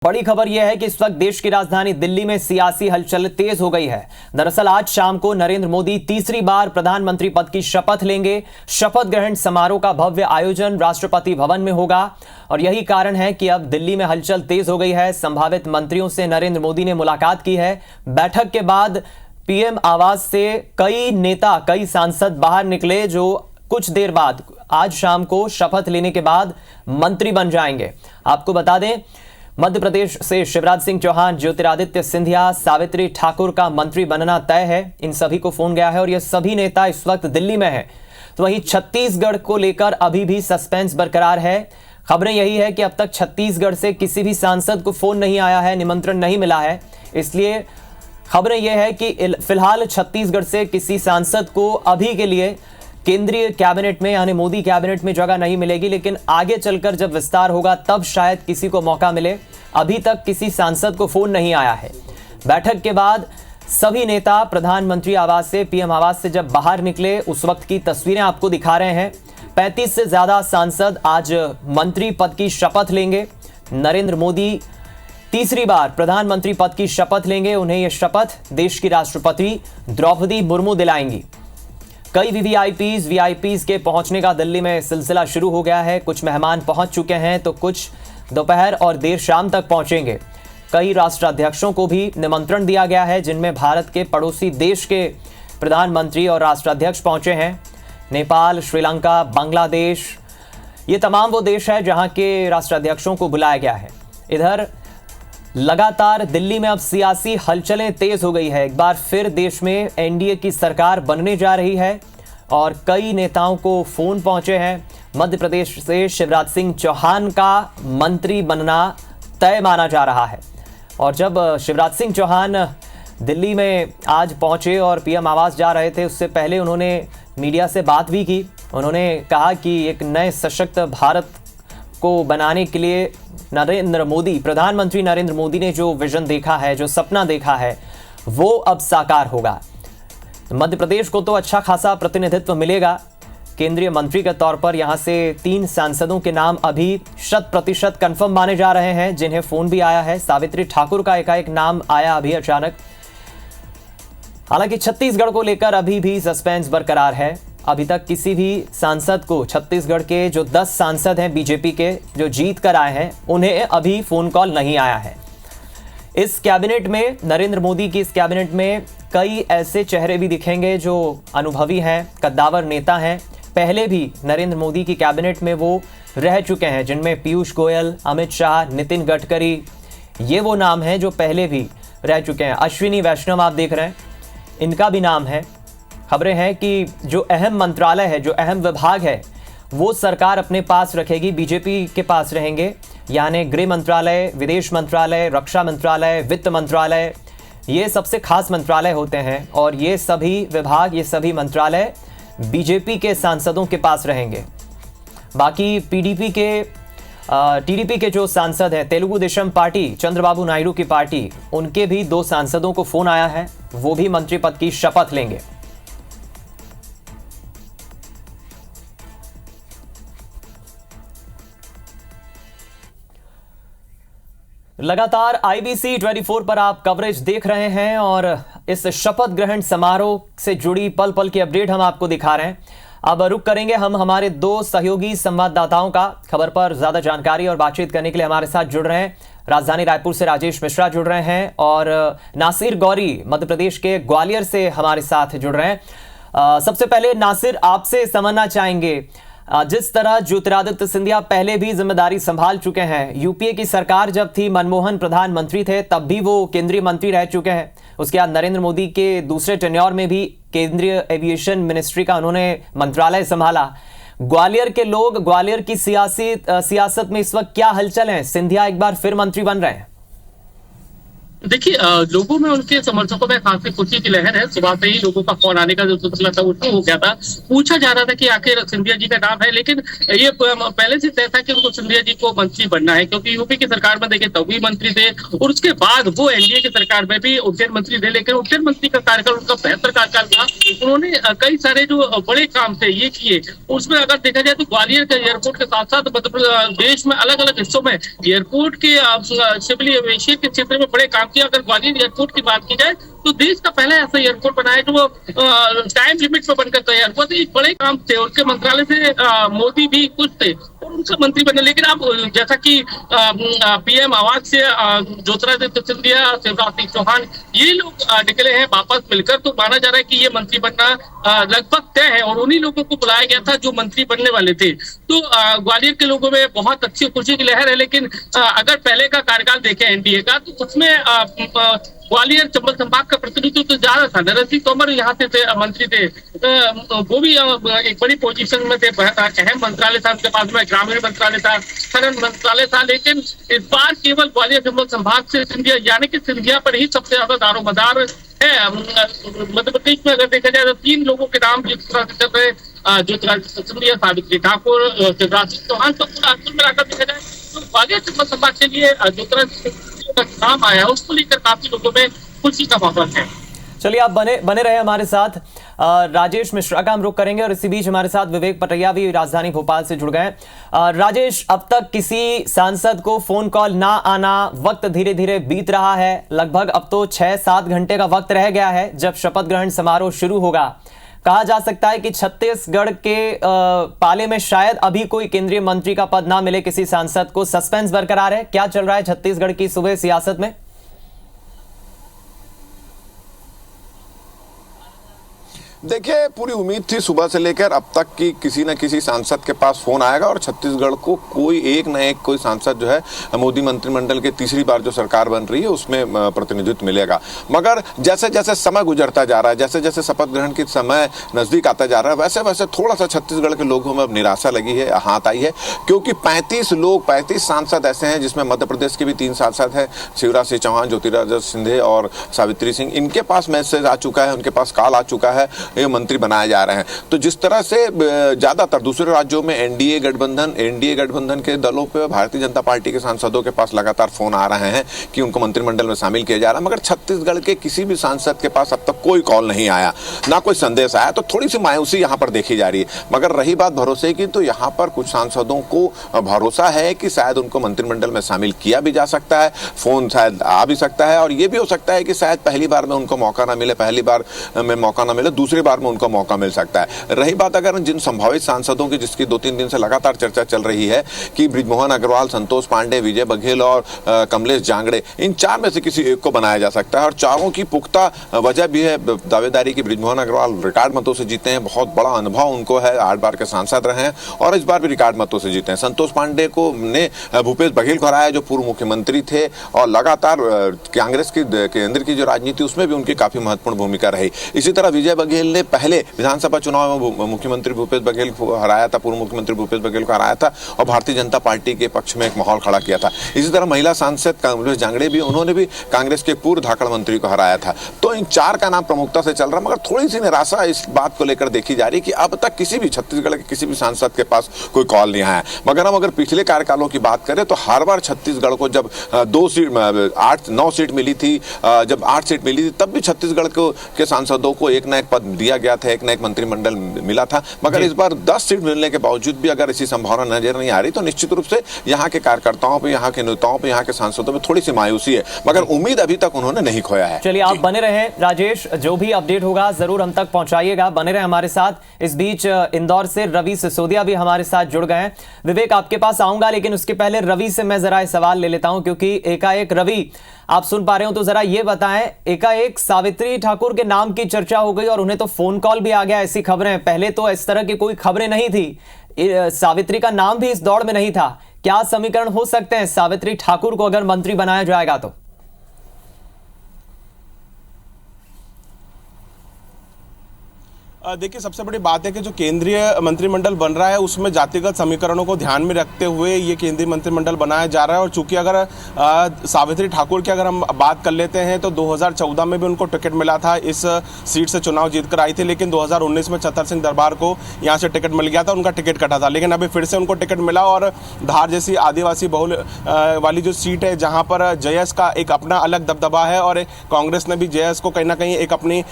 बड़ी खबर यह है कि इस वक्त देश की राजधानी दिल्ली में सियासी हलचल तेज हो गई है। दरअसल आज शाम को नरेंद्र मोदी तीसरी बार प्रधानमंत्री पद की शपथ लेंगे। शपथ ग्रहण समारोह का भव्य आयोजन राष्ट्रपति भवन में होगा और यही कारण है कि अब दिल्ली में हलचल तेज हो गई है। संभावित मंत्रियों से नरेंद्र मोदी ने मुलाकात की है। बैठक के बाद पीएम आवास से कई नेता, कई सांसद बाहर निकले जो कुछ देर बाद आज शाम को शपथ लेने के बाद मंत्री बन जाएंगे। आपको बता दें, मध्य प्रदेश से शिवराज सिंह चौहान, ज्योतिरादित्य सिंधिया, सावित्री ठाकुर का मंत्री बनना तय है। इन सभी को फोन गया है और ये सभी नेता इस वक्त दिल्ली में हैं। तो वहीं छत्तीसगढ़ को लेकर अभी भी सस्पेंस बरकरार है। खबरें यही है कि अब तक छत्तीसगढ़ से किसी भी सांसद को फोन नहीं आया है, निमंत्रण नहीं मिला है। इसलिए खबरें यह है कि फिलहाल छत्तीसगढ़ से किसी सांसद को अभी के लिए केंद्रीय कैबिनेट में यानी मोदी कैबिनेट में जगह नहीं मिलेगी, लेकिन आगे चलकर जब विस्तार होगा तब शायद किसी को मौका मिले। अभी तक किसी सांसद को फोन नहीं आया है। बैठक के बाद सभी नेता प्रधानमंत्री आवास से, पीएम आवास से जब बाहर निकले उस वक्त की तस्वीरें आपको दिखा रहे हैं। 35 से ज्यादा सांसद आज मंत्री पद की शपथ लेंगे। नरेंद्र मोदी तीसरी बार प्रधानमंत्री पद की शपथ लेंगे। उन्हें यह शपथ देश की राष्ट्रपति द्रौपदी मुर्मू दिलाएंगी। कई वीआईपीज के पहुंचने का दिल्ली में सिलसिला शुरू हो गया है। कुछ मेहमान पहुंच चुके हैं तो कुछ दोपहर और देर शाम तक पहुंचेंगे। कई राष्ट्राध्यक्षों को भी निमंत्रण दिया गया है, जिनमें भारत के पड़ोसी देश के प्रधानमंत्री और राष्ट्राध्यक्ष पहुंचे हैं। नेपाल, श्रीलंका, बांग्लादेश, ये तमाम वो देश है जहां के राष्ट्राध्यक्षों को बुलाया गया है। इधर लगातार दिल्ली में अब सियासी हलचलें तेज हो गई है। एक बार फिर देश में एनडीए की सरकार बनने जा रही है और कई नेताओं को फोन पहुंचे हैं। मध्य प्रदेश से शिवराज सिंह चौहान का मंत्री बनना तय माना जा रहा है। और जब शिवराज सिंह चौहान दिल्ली में आज पहुंचे और पीएम आवास जा रहे थे, उससे पहले उन्होंने मीडिया से बात भी की। उन्होंने कहा कि एक नए सशक्त भारत को बनाने के लिए प्रधानमंत्री नरेंद्र मोदी ने जो विजन देखा है, जो सपना देखा है, वो अब साकार होगा। मध्य प्रदेश को तो अच्छा खासा प्रतिनिधित्व मिलेगा। केंद्रीय मंत्री के तौर पर यहां से 3 सांसदों के नाम अभी 100% कंफर्म माने जा रहे हैं, जिन्हें फोन भी आया है। सावित्री ठाकुर का एकाएक नाम आया अभी अचानक। हालांकि छत्तीसगढ़ को लेकर अभी भी सस्पेंस बरकरार है। अभी तक किसी भी सांसद को, छत्तीसगढ़ के जो 10 सांसद हैं बीजेपी के जो जीत कर आए हैं, उन्हें अभी फोन कॉल नहीं आया है। इस कैबिनेट में, नरेंद्र मोदी की इस कैबिनेट में कई ऐसे चेहरे भी दिखेंगे जो अनुभवी हैं, कद्दावर नेता हैं। पहले भी नरेंद्र मोदी की कैबिनेट में वो रह चुके हैं, जिनमें पीयूष गोयल, अमित शाह, नितिन गडकरी, ये वो नाम हैं जो पहले भी रह चुके हैं। अश्विनी वैष्णव आप देख रहे हैं, इनका भी नाम है। खबरें हैं कि जो अहम मंत्रालय है, जो अहम विभाग है, वो सरकार अपने पास रखेगी, बीजेपी के पास रहेंगे। यानी गृह मंत्रालय, विदेश मंत्रालय, रक्षा मंत्रालय, वित्त मंत्रालय, ये सबसे खास मंत्रालय होते हैं और ये सभी विभाग, ये सभी मंत्रालय बीजेपी के सांसदों के पास रहेंगे। बाकी टीडीपी के जो सांसद हैं, तेलुगु देशम पार्टी, चंद्रबाबू नायडू की पार्टी, उनके भी 2 सांसदों को फोन आया है। वो भी मंत्री पद की शपथ लेंगे। लगातार IBC 24 पर आप कवरेज देख रहे हैं और इस शपथ ग्रहण समारोह से जुड़ी पल पल की अपडेट हम आपको दिखा रहे हैं। अब रुक करेंगे हम हमारे 2 सहयोगी संवाददाताओं का। खबर पर ज्यादा जानकारी और बातचीत करने के लिए हमारे साथ जुड़ रहे हैं राजधानी रायपुर से राजेश मिश्रा जुड़ रहे हैं और नासिर गौरी मध्य प्रदेश के ग्वालियर से हमारे साथ जुड़ रहे हैं। सबसे पहले नासिर, आपसे समझना चाहेंगे, जिस तरह ज्योतिरादित्य सिंधिया पहले भी जिम्मेदारी संभाल चुके हैं, यूपीए की सरकार जब थी, मनमोहन प्रधानमंत्री थे, तब भी वो केंद्रीय मंत्री रह चुके हैं। उसके बाद नरेंद्र मोदी के दूसरे टेन्योर में भी केंद्रीय एविएशन मिनिस्ट्री का उन्होंने मंत्रालय संभाला। ग्वालियर के लोग, ग्वालियर की सियासत में इस वक्त क्या हलचल है? सिंधिया एक बार फिर मंत्री बन रहे हैं। देखिए लोगों में, उनके समर्थकों में खासी खुशी की लहर है। सुबह से ही लोगों का फोन आने का जो सिलसिला था वो शुरू हो गया था। पूछा जा रहा था कि आखिर सिंधिया जी का नाम है, लेकिन ये पहले से तय था कि उनको सिंधिया जी को मंत्री बनना है, क्योंकि यूपी की सरकार में देखिए तब भी मंत्री थे और उसके बाद वो एनडीए की सरकार में भी उड्डयन मंत्री थे। लेकिन उड्डयन मंत्री का कार्यकाल उनका बेहतर कार्यकाल था। उन्होंने कई सारे जो बड़े काम थे ये किए। उसमें अगर देखा जाए तो ग्वालियर के एयरपोर्ट के साथ साथ देश में अलग अलग हिस्सों में एयरपोर्ट के सिविल एविएशन के क्षेत्र में बड़े काम किया। अगर ग्वालियर एयरपोर्ट की बात की जाए तो देश का पहला ऐसा एयरपोर्ट बना है जो वो टाइम लिमिट में बनकर तैयार हुआ। तो ये बड़े काम थे। उनके मंत्रालय से मोदी भी खुश थे और उनका मंत्री बने। लेकिन अब जैसा कि पीएम आवास से ज्योतिरादित्य सिंधिया, शिवराज सिंह चौहान ये लोग निकले हैं वापस मिलकर, तो माना जा रहा है कि ये मंत्री बनना लगभग तय है और उन्हीं लोगों को बुलाया गया था जो मंत्री बनने वाले थे। तो ग्वालियर के लोगों में बहुत अच्छी खुशी की लहर है। लेकिन अगर पहले का कार्यकाल देखें एनडीए का, तो उसमें ग्वालियर चंबल संभाग का प्रतिनिधित्व तो ज्यादा था। नरेंद्र सिंह तोमर यहाँ से थे, मंत्री थे। वो भी एक बड़ी पोजीशन में थे। अहम मंत्रालय था उनके पास में, ग्रामीण मंत्रालय था, खनन मंत्रालय था। लेकिन इस बार केवल ग्वालियर चंबल संभाग से सिंधिया, यानी कि सिंधिया पर ही सबसे ज्यादा दारोमदार है। मध्य प्रदेश में अगर देखा जाए तो 3 लोगों के नाम जिस तरह से चल रहे, ज्योतिरादित्य सिंधिया, सावित्री ठाकुर, शिवराज सिंह चौहान, तो पूरा कुल मिलाकर देखा जाए तो ग्वालियर चंबल संभाग के लिए ज्योतिरादित्य का नाम आया है, उसको लेकर काफी लोगों में खुशी का माहौल है। चलिए आप बने रहे हमारे साथ। राजेश मिश्रा का हम रुख करेंगे और इसी बीच हमारे साथ विवेक पटैया भी राजधानी भोपाल से जुड़ गए। राजेश, अब तक किसी सांसद को फोन कॉल ना आना, वक्त धीरे धीरे बीत रहा है। लगभग अब तो 6-7 घंटे का वक्त रह गया है जब शपथ ग्रहण समारोह शुरू होगा। कहा जा सकता है कि छत्तीसगढ़ के पाले में शायद अभी कोई केंद्रीय मंत्री का पद ना मिले किसी सांसद को। सस्पेंस बरकरार है। क्या चल रहा है छत्तीसगढ़ की सुबह सियासत में? देखिए, पूरी उम्मीद थी सुबह से लेकर अब तक कि किसी न किसी सांसद के पास फोन आएगा और छत्तीसगढ़ को कोई एक न एक कोई सांसद जो है मोदी मंत्रिमंडल के तीसरी बार जो सरकार बन रही है उसमें प्रतिनिधित्व मिलेगा। मगर जैसे जैसे समय गुजरता जा रहा है, जैसे जैसे शपथ ग्रहण की समय नजदीक आता जा रहा है, वैसे वैसे थोड़ा सा छत्तीसगढ़ के लोगों में अब निराशा लगी है, हाथ आई है। क्योंकि 35 सांसद ऐसे हैं जिसमें मध्य प्रदेश के भी 3 सांसद हैं, शिवराज सिंह चौहान, ज्योतिरादित्य सिंधिया और सावित्री सिंह। इनके पास मैसेज आ चुका है, उनके पास कॉल आ चुका है, ये मंत्री बनाए जा रहे हैं। तो जिस तरह से ज्यादातर दूसरे राज्यों में एनडीए गठबंधन के दलों पे भारतीय जनता पार्टी के सांसदों के पास लगातार फोन आ रहे हैं कि उनको मंत्रिमंडल में शामिल किया जा रहा है, मगर छत्तीसगढ़ के किसी भी सांसद के पास अब तक कोई कॉल नहीं आया, ना कोई संदेश आया। तो थोड़ी सी मायूसी यहाँ पर देखी जा रही है। मगर रही बात भरोसे की, तो यहाँ पर कुछ सांसदों को भरोसा है कि शायद उनको मंत्रिमंडल में शामिल किया भी जा सकता है, फोन शायद आ भी सकता है, और ये भी हो सकता है कि शायद पहली बार में उनको मौका ना मिले, दूसरी बार में उनको मौका मिल सकता है। रही बात अगर जिन संभावित सांसदों की, जिसकी 2-3 दिन से लगातार चर्चा चल रही है कि बृजमोहन अग्रवाल, संतोष पांडे, विजय बघेल और कमलेश जांगड़े, इन 4 में से किसी एक को बनाया जा सकता है। और चारों की पुख्ता वजह भी है दावेदारी की। बृजमोहन अग्रवाल रिकॉर्ड मतों से जीते हैं, बहुत बड़ा अनुभव उनको है, 8 बार के सांसद रहे हैं और इस बार भी रिकॉर्ड मतों से जीते हैं। संतोष पांडे को ने भूपेश बघेल को हराया जो पूर्व मुख्यमंत्री थे और लगातार कांग्रेस की केंद्र की जो राजनीति उसमें भी उनकी काफी महत्वपूर्ण भूमिका रही। इसी तरह विजय बघेल ने पहले विधानसभा चुनाव में मुख्यमंत्री भूपेश बघेल को हराया था, पूर्व मुख्यमंत्री भूपेश बघेल को हराया था और भारतीय जनता पार्टी के पक्ष में एक माहौल खड़ा किया था। इसी तरह महिला सांसद कमलेश जांगड़े भी, उन्होंने भी कांग्रेस के पूर्व धाकड़ मंत्री को हराया था। तो इन 4 का नाम प्रमुखता से चल रहा, मगर थोड़ी सी निराशा इस बात को लेकर देखी जा रही कि अब तक किसी भी छत्तीसगढ़ के किसी भी सांसद के पास कोई कॉल नहीं आया। मगर हम अगर पिछले कार्यकालों की बात करें तो हर बार छत्तीसगढ़ को जब 8-9 सीट मिली थी, जब 8 सीट मिली थी, तब भी छत्तीसगढ़ के सांसदों को एक न एक पद दिया गया था, एक न एक मंत्रिमंडल मिला था। मगर इस बार 10 सीट मिलने के बावजूद भी अगर ऐसी संभावना नजर नहीं आ रही तो निश्चित रूप से यहाँ के कार्यकर्ताओं पे, यहाँ के नेताओं पे, यहाँ के सांसदों में थोड़ी सी मायूसी है, मगर उम्मीद अभी तक उन्होंने नहीं खोया है। चलिए आप बने रहे राजेश, जो भी अपडेट होगा जरूर हम तक पहुंचाइएगा, बने रहे हमारे साथ। इस बीच इंदौर से रवि सिसोदिया भी हमारे साथ जुड़ गए हैं। विवेक आपके पास आऊंगा, लेकिन उसके पहले रवि से मैं जरा सवाल ले लेता हूं, क्योंकि एकाएक रवि आप सुन पा रहे हो तो जरा ये बताएं, एकाएक सावित्री ठाकुर के नाम की चर्चा हो गई और उन्हें तो फोन कॉल भी आ गया, ऐसी खबरें। पहले तो इस तरह की कोई खबरें नहीं थी, सावित्री का नाम भी इस दौड़ में नहीं था। क्या समीकरण हो सकते हैं सावित्री ठाकुर को अगर मंत्री बनाया जाएगा तो? देखिए, सबसे बड़ी बात है कि जो केंद्रीय मंत्रिमंडल बन रहा है उसमें जातिगत समीकरणों को ध्यान में रखते हुए ये केंद्रीय मंत्रिमंडल बनाया जा रहा है। और चूंकि अगर सावित्री ठाकुर की अगर हम बात कर लेते हैं तो 2014 में भी उनको टिकट मिला था, इस सीट से चुनाव जीतकर आई थी, लेकिन 2019 में छतर सिंह दरबार को यहाँ से टिकट मिल गया था, उनका टिकट कटा था। लेकिन अभी फिर से उनको टिकट मिला और धार जैसी आदिवासी बहुल वाली जो सीट है जहाँ पर जेएस का एक अपना अलग दबदबा है और कांग्रेस ने भी जेएस को कहीं ना कहीं एक अपनी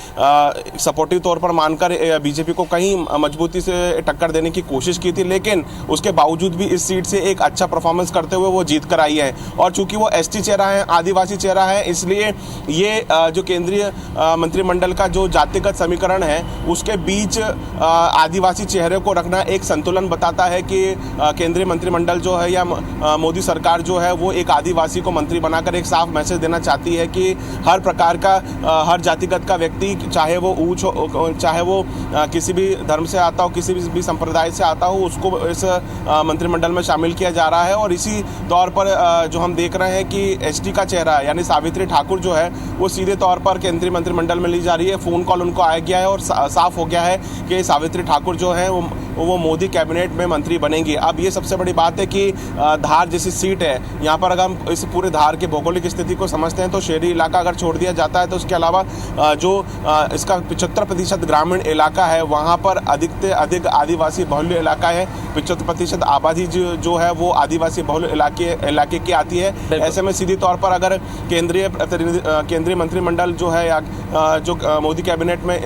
सपोर्टिव तौर पर मानकर बीजेपी को कहीं मजबूती से टक्कर देने की कोशिश की थी, लेकिन उसके बावजूद भी इस सीट से एक अच्छा परफॉर्मेंस करते हुए वो जीत कर आई है। और चूंकि वो एसटी चेहरा है, आदिवासी चेहरा है, इसलिए ये जो केंद्रीय मंत्रिमंडल का जो जातिगत समीकरण है उसके बीच आदिवासी चेहरे को रखना एक संतुलन बताता है कि केंद्रीय मंत्रिमंडल जो है या मोदी सरकार जो है वो एक आदिवासी को मंत्री बनाकर एक साफ मैसेज देना चाहती है कि हर प्रकार का हर जातिगत का व्यक्ति, चाहे वो ऊंच हो, चाहे वो किसी भी धर्म से आता हो, किसी भी संप्रदाय से आता हो, उसको इस मंत्रिमंडल में शामिल किया जा रहा है। और इसी तौर पर जो हम देख रहे हैं कि एसटी का चेहरा यानी सावित्री ठाकुर जो है वो सीधे तौर पर केंद्रीय मंत्रिमंडल में ली जा रही है। फ़ोन कॉल उनको आ गया है और साफ हो गया है कि सावित्री ठाकुर जो है वो मोदी कैबिनेट में मंत्री बनेंगी। अब ये सबसे बड़ी बात है कि धार जैसी सीट है, यहाँ पर अगर हम इस पूरे धार के भौगोलिक स्थिति को समझते हैं तो शहरी इलाका अगर छोड़ दिया जाता है तो उसके अलावा जो इसका 75% ग्रामीण इलाका है वहाँ पर अधिक से अधिक आदिवासी बहुल इलाका है। 75% आबादी जो है वो आदिवासी बहुल इलाके की आती है। ऐसे में सीधी तौर पर अगर केंद्रीय मंत्रिमंडल जो है या जो मोदी कैबिनेट में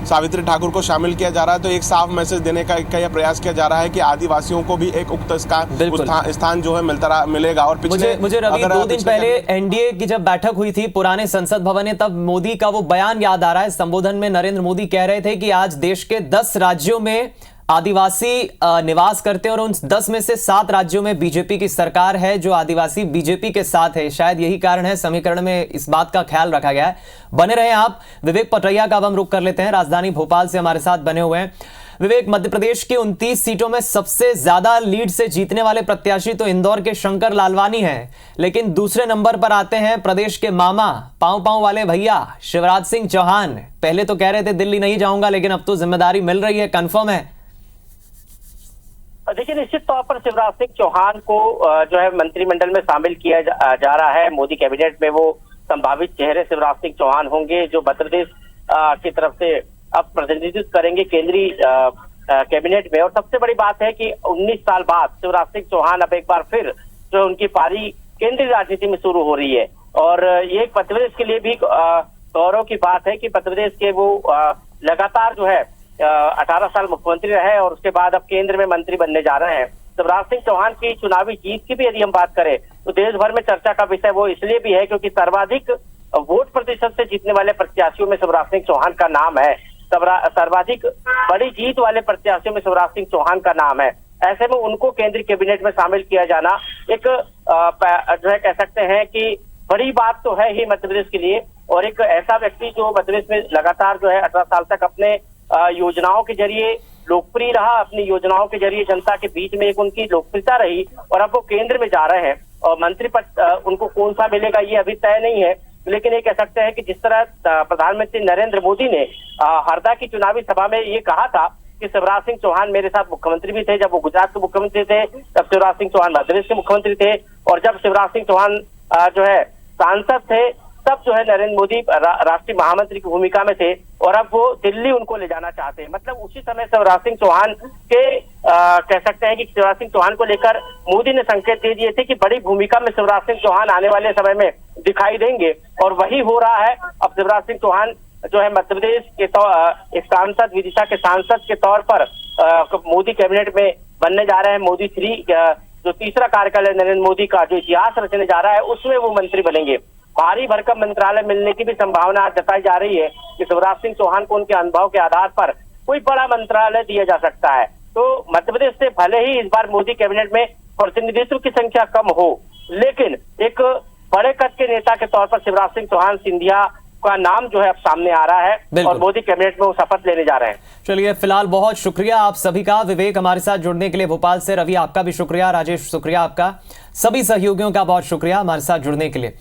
सावित्री ठाकुर को शामिल किया जा रहा है तो एक साफ मैसेज देने का यह प्रयास किया जा रहा है कि आदिवासियों को भी एक उक्त स्थान जो है मिलेगा। और मुझे रवि, 2 दिन पहले एनडीए की जब बैठक हुई थी पुराने संसद भवन में, तब मोदी का वो बयान याद आ रहा है। संबोधन में नरेंद्र मोदी कह रहे थे कि आज देश के 10 राज्यों में आदिवासी निवास करते हैं और उन 10 में से 7 राज्यों में बीजेपी की सरकार है जो आदिवासी बीजेपी के साथ है। शायद यही कारण है समीकरण में इस बात का ख्याल रखा गया है। बने रहे आप। विवेक पटैया का अब हम रुख कर लेते हैं, राजधानी भोपाल से हमारे साथ बने हुए हैं। विवेक, मध्य प्रदेश की 29 सीटों में सबसे ज्यादा लीड से जीतने वाले प्रत्याशी तो इंदौर के शंकर लालवानी हैं, लेकिन दूसरे नंबर पर आते हैं प्रदेश के मामा, पांव वाले भैया शिवराज सिंह चौहान। पहले तो कह रहे थे दिल्ली नहीं जाऊंगा, लेकिन अब तो जिम्मेदारी मिल रही है, कंफर्म है? देखिए, निश्चित तौर पर शिवराज सिंह चौहान को जो है मंत्रिमंडल में शामिल किया जा रहा है। मोदी कैबिनेट में वो संभावित चेहरे शिवराज सिंह चौहान होंगे जो मध्य प्रदेश की तरफ से अब प्रतिनिधित्व करेंगे केंद्रीय कैबिनेट में। और सबसे बड़ी बात है कि 19 साल बाद शिवराज सिंह चौहान अब एक बार फिर जो उनकी पारी केंद्रीय राजनीति में शुरू हो रही है। और ये मध्य प्रदेश के लिए भी गौरव की बात है कि मध्य प्रदेश के वो लगातार जो है 18 साल मुख्यमंत्री रहे और उसके बाद अब केंद्र में मंत्री बनने जा रहे हैं। शिवराज सिंह चौहान की चुनावी जीत की भी यदि हम बात करें तो देश भर में चर्चा का विषय वो इसलिए भी है क्योंकि सर्वाधिक वोट प्रतिशत से जीतने वाले प्रत्याशियों में शिवराज सिंह चौहान का नाम है। सर्वाधिक बड़ी जीत वाले प्रत्याशियों में शिवराज सिंह चौहान का नाम है। ऐसे में उनको केंद्रीय कैबिनेट में शामिल किया जाना एक जो है कह सकते हैं कि बड़ी बात तो है ही मध्य प्रदेश के लिए। और एक ऐसा व्यक्ति जो मध्य प्रदेश में लगातार जो है 18 साल तक अपने योजनाओं के जरिए लोकप्रिय रहा, अपनी योजनाओं के जरिए जनता के बीच में एक उनकी लोकप्रियता रही और अब वो केंद्र में जा रहे हैं। और मंत्री पद उनको कौन सा मिलेगा ये अभी तय नहीं है, लेकिन ये कह सकते हैं कि जिस तरह प्रधानमंत्री नरेंद्र मोदी ने हरदा की चुनावी सभा में ये कहा था कि शिवराज सिंह चौहान मेरे साथ मुख्यमंत्री भी थे, जब वो गुजरात के मुख्यमंत्री थे तब शिवराज सिंह चौहान मध्य प्रदेश के मुख्यमंत्री थे, और जब शिवराज सिंह चौहान जो है सांसद थे तब जो है नरेंद्र मोदी राष्ट्रीय महामंत्री की भूमिका में थे, और अब वो दिल्ली उनको ले जाना चाहते हैं। मतलब उसी समय शिवराज सिंह चौहान के कह सकते हैं कि शिवराज सिंह चौहान को लेकर मोदी ने संकेत दे दिए थे कि बड़ी भूमिका में शिवराज सिंह चौहान आने वाले समय में दिखाई देंगे, और वही हो रहा है। अब शिवराज सिंह चौहान जो है मध्य प्रदेश के एक सांसद, विदिशा के सांसद के तौर पर मोदी कैबिनेट में बनने जा रहे हैं। मोदी 3 जो तीसरा कार्यकाल है नरेंद्र मोदी का, जो इतिहास रचने जा रहा है उसमें वो मंत्री बनेंगे। भारी भरकम मंत्रालय मिलने की भी संभावना जताई जा रही है कि शिवराज सिंह चौहान को उनके अनुभव के आधार पर कोई बड़ा मंत्रालय दिया जा सकता है। तो मध्य प्रदेश से भले ही इस बार मोदी कैबिनेट में प्रतिनिधित्व की संख्या कम हो, लेकिन एक बड़े कद के नेता के तौर पर शिवराज सिंह चौहान सिंधिया का नाम जो है अब सामने आ रहा है और मोदी कैबिनेट में वो शपथ लेने जा रहे हैं। चलिए, फिलहाल बहुत शुक्रिया आप सभी का, विवेक हमारे साथ जुड़ने के लिए भोपाल से, रवि आपका भी शुक्रिया, राजेश शुक्रिया आपका, सभी सहयोगियों का बहुत शुक्रिया हमारे साथ जुड़ने के लिए।